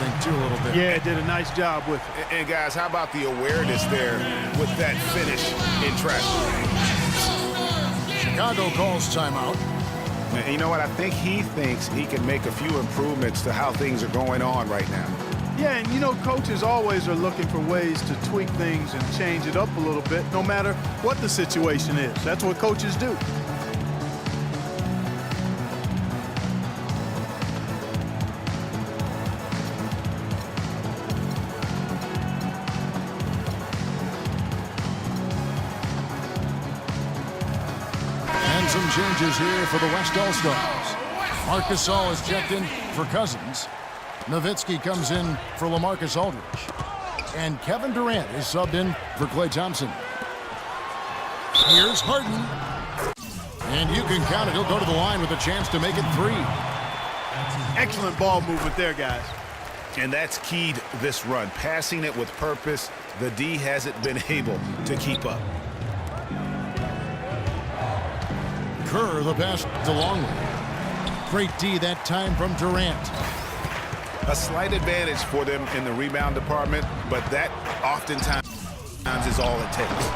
think, too, a little bit. Yeah, did a nice job with it. And guys, how about the awareness there with that finish in traffic? Chicago calls timeout. And you know what? I think he thinks he can make a few improvements to how things are going on right now. Yeah, and you know, coaches always are looking for ways to tweak things and change it up a little bit, no matter what the situation is. That's what coaches do. And some changes here for the West All-Stars. Marc Gasol is checked in for Cousins. Nowitzki comes in for LaMarcus Aldridge. And Kevin Durant is subbed in for Klay Thompson. Here's Harden. And you can count it. He'll go to the line with a chance to make it 3. Excellent ball movement there, guys. And that's keyed this run. Passing it with purpose. The D hasn't been able to keep up. Kerr, the pass to Longley. Great D that time from Durant. A slight advantage for them in the rebound department, but that oftentimes is all it takes.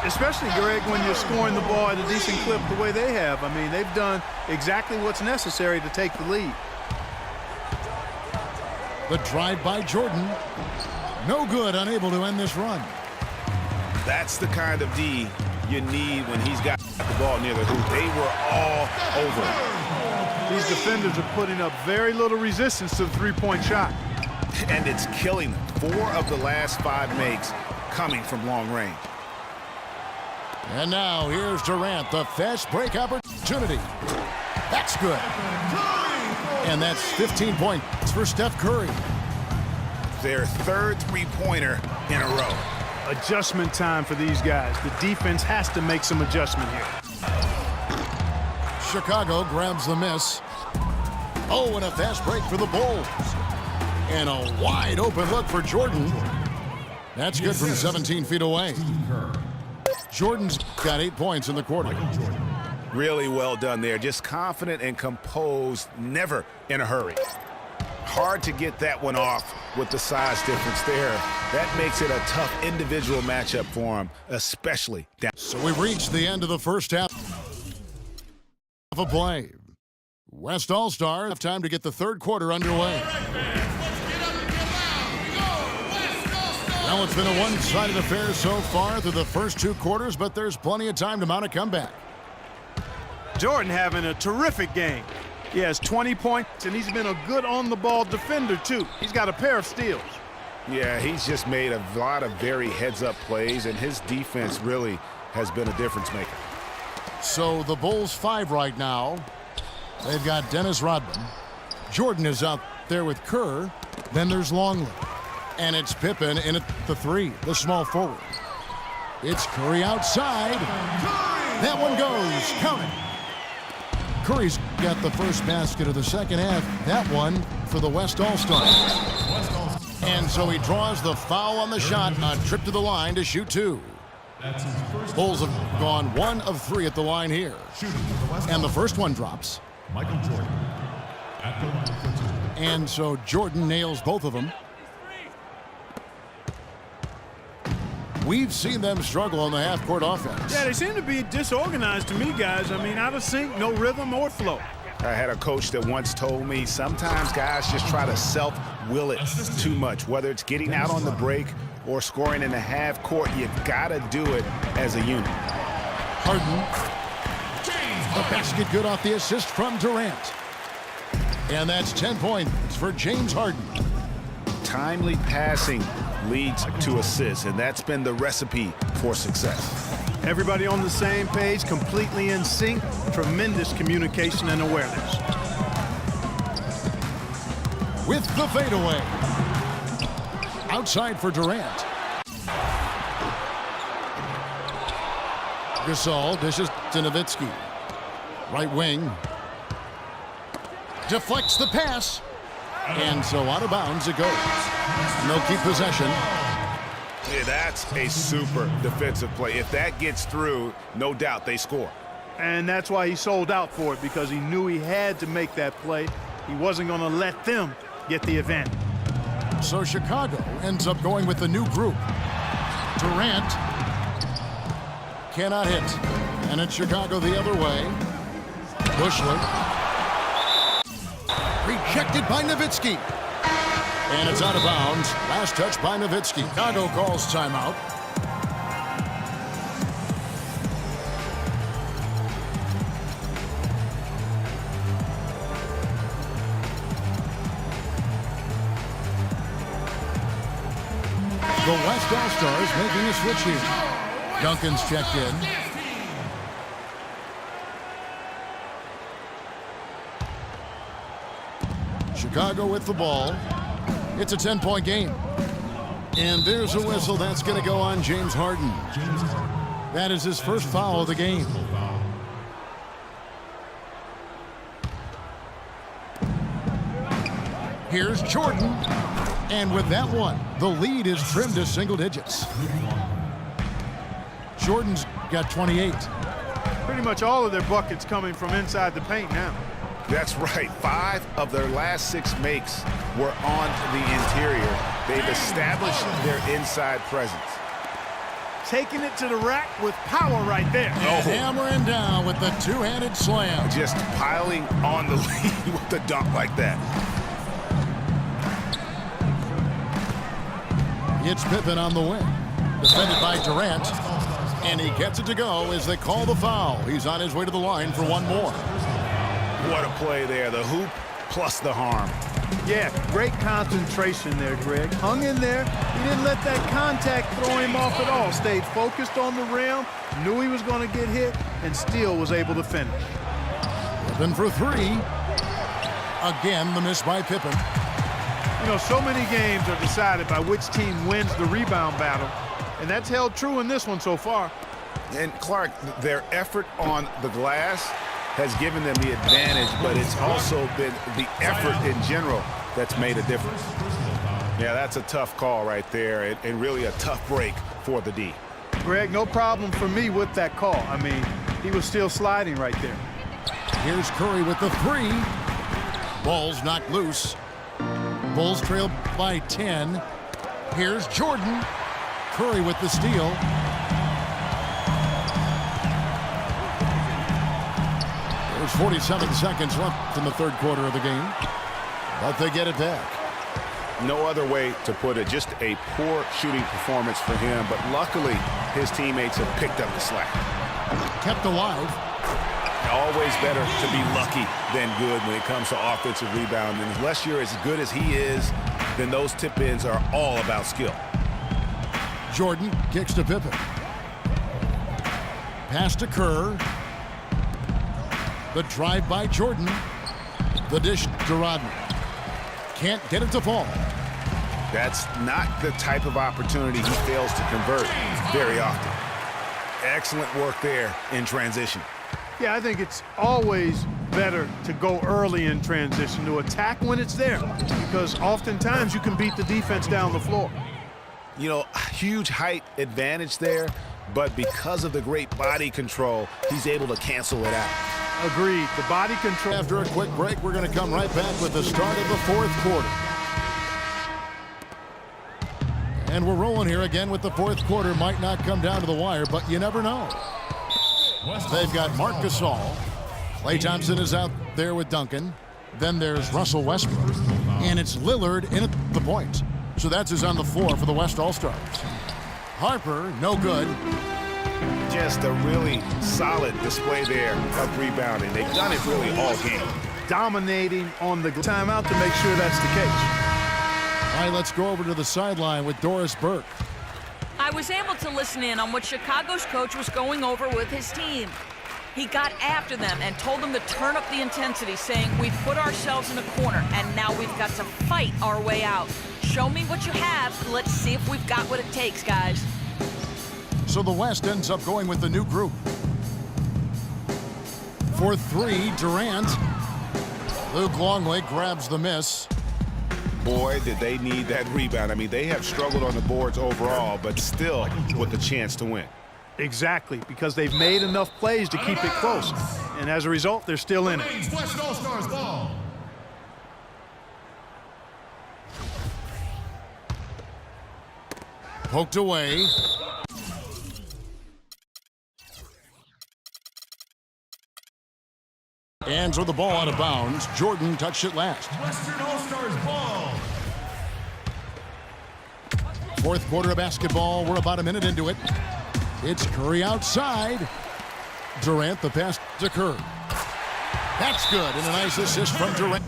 Especially, Greg, when you're scoring the ball at a decent clip the way they have. I mean, they've done exactly what's necessary to take the lead. The drive by Jordan. No good, unable to end this run. That's the kind of D you need when he's got the ball near the hoop. They were all over it. These defenders are putting up very little resistance to the three-point shot. And it's killing them. 4 of the last 5 makes coming from long range. And now here's Durant, the fast break opportunity. That's good. And that's 15 points for Steph Curry. Their 3rd three-pointer in a row. Adjustment time for these guys. The defense has to make some adjustment here. Chicago grabs the miss. Oh, and a fast break for the Bulls. And a wide open look for Jordan. That's good from 17 feet away. Jordan's got 8 points in the quarter. Really well done there. Just confident and composed, never in a hurry. Hard to get that one off with the size difference there. That makes it a tough individual matchup for him, especially down. So we've reached the end of the first half of play. West All-Stars have time to get the third quarter underway. Well, it's been a one-sided affair so far through the first 2 quarters, but there's plenty of time to mount a comeback. Jordan having a terrific game. He has 20 points, and he's been a good on-the-ball defender, too. He's got a pair of steals. Yeah, he's just made a lot of very heads-up plays, and his defense really has been a difference maker. So the Bulls 5 right now. They've got Dennis Rodman. Jordan is out there with Kerr. Then there's Longley. And it's Pippen in at the 3, the small forward. It's Curry outside. That one goes. Count it. Curry's got the first basket of the second half. That one for the West All-Stars. And so he draws the foul on the shot. A trip to the line to shoot 2. Bulls have gone 1 of 3 at the line here. And the first one drops. Michael Jordan at the line for 2. And so Jordan nails both of them. We've seen them struggle on the half-court offense. Yeah, they seem to be disorganized to me, guys. I mean, out of sync, no rhythm or flow. I had a coach that once told me sometimes guys just try to self-will it too much. Whether it's getting out on the break or scoring in the half court, you gotta do it as a unit. Harden. The basket good off the assist from Durant. And that's 10 points for James Harden. Timely passing leads to assists, and that's been the recipe for success. Everybody on the same page, completely in sync. Tremendous communication and awareness. With the fadeaway. Outside for Durant. Gasol dishes to Nowitzki. Right wing. Deflects the pass. And so out of bounds it goes. And they'll keep possession. Yeah, that's a super defensive play. If that gets through, no doubt they score. And that's why he sold out for it, because he knew he had to make that play. He wasn't going to let them get the advantage. So Chicago ends up going with the new group. Durant cannot hit. And it's Chicago the other way. Bushler. Rejected by Nowitzki. And it's out of bounds. Last touch by Nowitzki. Chicago calls timeout. The West All-Stars making a switch here. Duncan's checked in. Chicago with the ball. It's a 10-point game. And there's a whistle that's going to go on James Harden. That is his first foul of the game. Here's Jordan. And with that one, the lead is trimmed to single digits. Jordan's got 28. Pretty much all of their buckets coming from inside the paint now. That's right. 5 of their last 6 makes were on the interior. They've established their inside presence. Taking it to the rack with power right there. And hammering down with the two-handed slam. Just piling on the lead with the dunk like that. It's Pippen on the wing. Defended by Durant. And he gets it to go as they call the foul. He's on his way to the line for one more. What a play there. The hoop plus the harm. Yeah, great concentration there, Greg. Hung in there. He didn't let that contact throw him off at all. Stayed focused on the rim, knew he was going to get hit, and still was able to finish. Pippen for 3. Again, the miss by Pippen. You know, so many games are decided by which team wins the rebound battle, and that's held true in this one so far. And Clark, their effort on the glass has given them the advantage, but it's also been the effort in general that's made a difference. Yeah, that's a tough call right there, and really a tough break for the D. Greg, no problem for me with that call. I mean, he was still sliding right there. Here's Curry with the 3. Ball's knocked loose. Bulls trail by 10. Here's Jordan. Curry with the steal. There's 47 seconds left in the third quarter of the game. But they get it back. No other way to put it. Just a poor shooting performance for him, but luckily his teammates have picked up the slack. Kept alive. Always better to be lucky than good when it comes to offensive rebound. And unless you're as good as he is, then those tip-ins are all about skill. Jordan kicks to Pippen. Pass to Kerr. The drive by Jordan. The dish to Rodman. Can't get it to fall. That's not the type of opportunity he fails to convert very often. Excellent work there in transition. Yeah, I think it's always better to go early in transition, to attack when it's there, because oftentimes you can beat the defense down the floor. You know, huge height advantage there, but because of the great body control, he's able to cancel it out. Agreed. The body control. After a quick break, we're going to come right back with the start of the fourth quarter. And we're rolling here again with the fourth quarter. Might not come down to the wire, but you never know. They've got Marc Gasol. Klay Thompson is out there with Duncan. Then there's Russell Westbrook. And it's Lillard in at the point. So that's who's on the floor for the West All-Stars. Harper, no good. Just a really solid display there of rebounding. They've done it really all game. Dominating on the timeout to make sure that's the case. All right, let's go over to the sideline with Doris Burke. I was able to listen in on what Chicago's coach was going over with his team. He got after them and told them to turn up the intensity, saying, we've put ourselves in a corner, and now we've got to fight our way out. Show me what you have. Let's see if we've got what it takes, guys. So the West ends up going with the new group. For 3, Durant. Luke Longley grabs the miss. Boy, did they need that rebound. I mean, they have struggled on the boards overall, but still with the chance to win. Exactly, because they've made enough plays to keep it close. And as a result, they're still in it. West All-Stars ball. Poked away. And throw the ball out of bounds. Jordan touched it last. Western All-Stars ball. Fourth quarter of basketball. We're about a minute into it. It's Curry outside. Durant, the pass to Kerr. That's good, and a nice assist from Durant.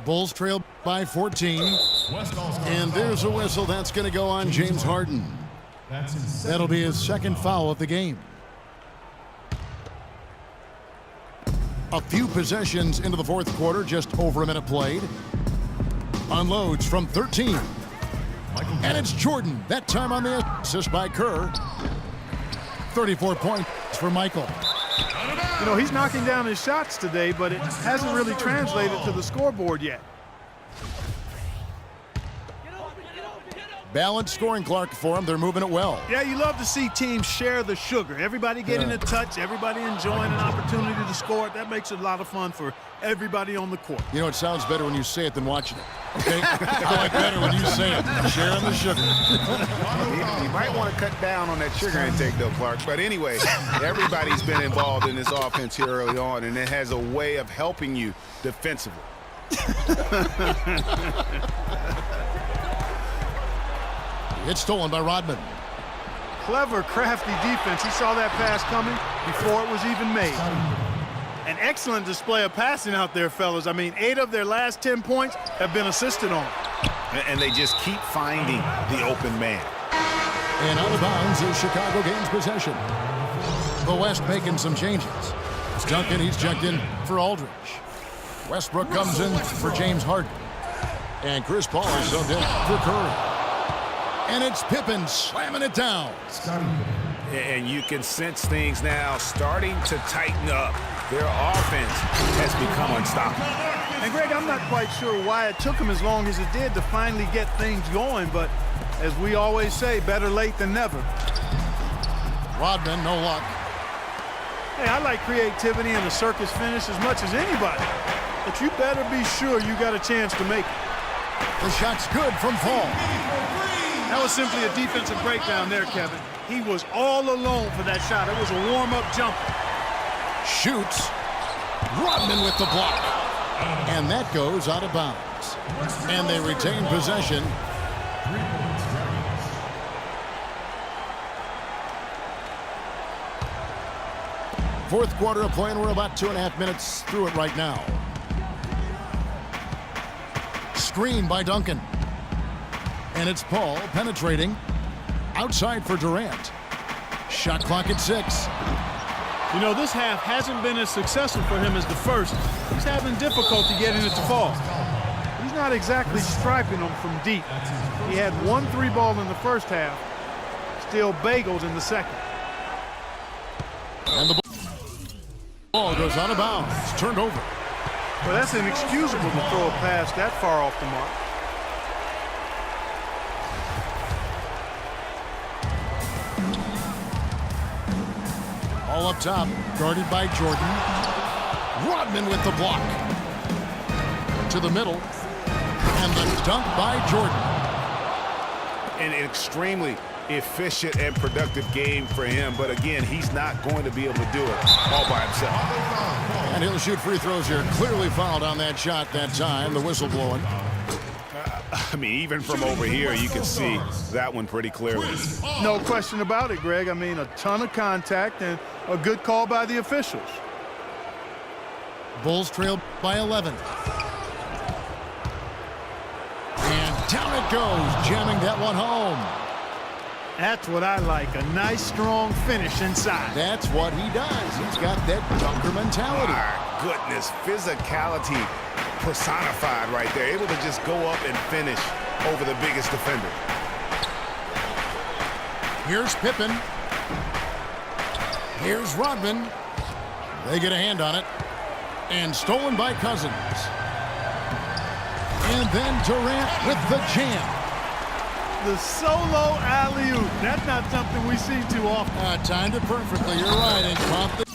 Bulls trail by 14. And there's a whistle. That's going to go on James Harden. That'll be his second foul of the game. A few possessions into the fourth quarter, just over a minute played. Unloads from 13. And it's Jordan, that time on the assist by Kerr. 34 points for Michael. You know, he's knocking down his shots today, but it hasn't really translated to the scoreboard yet. Balanced scoring, Clark, for him. They're moving it well. Yeah, you love to see teams share the sugar. Everybody getting a touch, everybody enjoying an opportunity to score. That makes it a lot of fun for everybody on the court. You know, it sounds better when you say it than watching it. Okay? I like better when you say it. Sharing the sugar. You might want to cut down on that sugar intake, though, Clark. But anyway, everybody's been involved in this offense here early on, and it has a way of helping you defensively. It's stolen by Rodman. Clever, crafty defense. He saw that pass coming before it was even made. An excellent display of passing out there, fellas. I mean, 8 of their last 10 points have been assisted on. And they just keep finding the open man. And out of bounds is Chicago gains possession. The West making some changes. It's Duncan, he's checked in for Aldridge. Westbrook comes in for James Harden. And Chris Paul is subbed in for Curry. And it's Pippen slamming it down. And you can sense things now starting to tighten up. Their offense has become unstoppable. And Greg, I'm not quite sure why it took them as long as it did to finally get things going, but as we always say, better late than never. Rodman, no luck. Hey, I like creativity and a circus finish as much as anybody, but you better be sure you got a chance to make it. The shot's good from Paul. That was simply a defensive breakdown there, Kevin. He was all alone for that shot. It was a warm-up jumper. Shoots. Rodman with the block. And that goes out of bounds. And they retain possession. Fourth quarter of play, and we're about 2.5 minutes through it right now. Screen by Duncan. And it's Paul penetrating. Outside for Durant. Shot clock at 6. You know, this half hasn't been as successful for him as the first. He's having difficulty getting it to fall. He's not exactly striping them from deep. He had 1 3-ball in the first half. Still bagels in the second. And the ball goes out of bounds. Turned over. Well, that's inexcusable to throw a pass that far off the mark. All up top, guarded by Jordan. Rodman with the block. To the middle. And the dunk by Jordan. An extremely efficient and productive game for him. But again, he's not going to be able to do it all by himself. And he'll shoot free throws here. Clearly fouled on that shot that time. The whistle blowing. I mean, even from over here, you can see that one pretty clearly. No question about it, Greg. I mean, a ton of contact and a good call by the officials. Bulls trail by 11. And down it goes, jamming that one home. That's what I like, a nice, strong finish inside. That's what he does. He's got that dunker mentality. My goodness, physicality personified right there. Able to just go up and finish over the biggest defender. Here's Pippen. Here's Rodman. They get a hand on it. And stolen by Cousins. And then Durant with the jam. The solo alley-oop. That's not something we see too often. Timed it perfectly. You're right. And caught the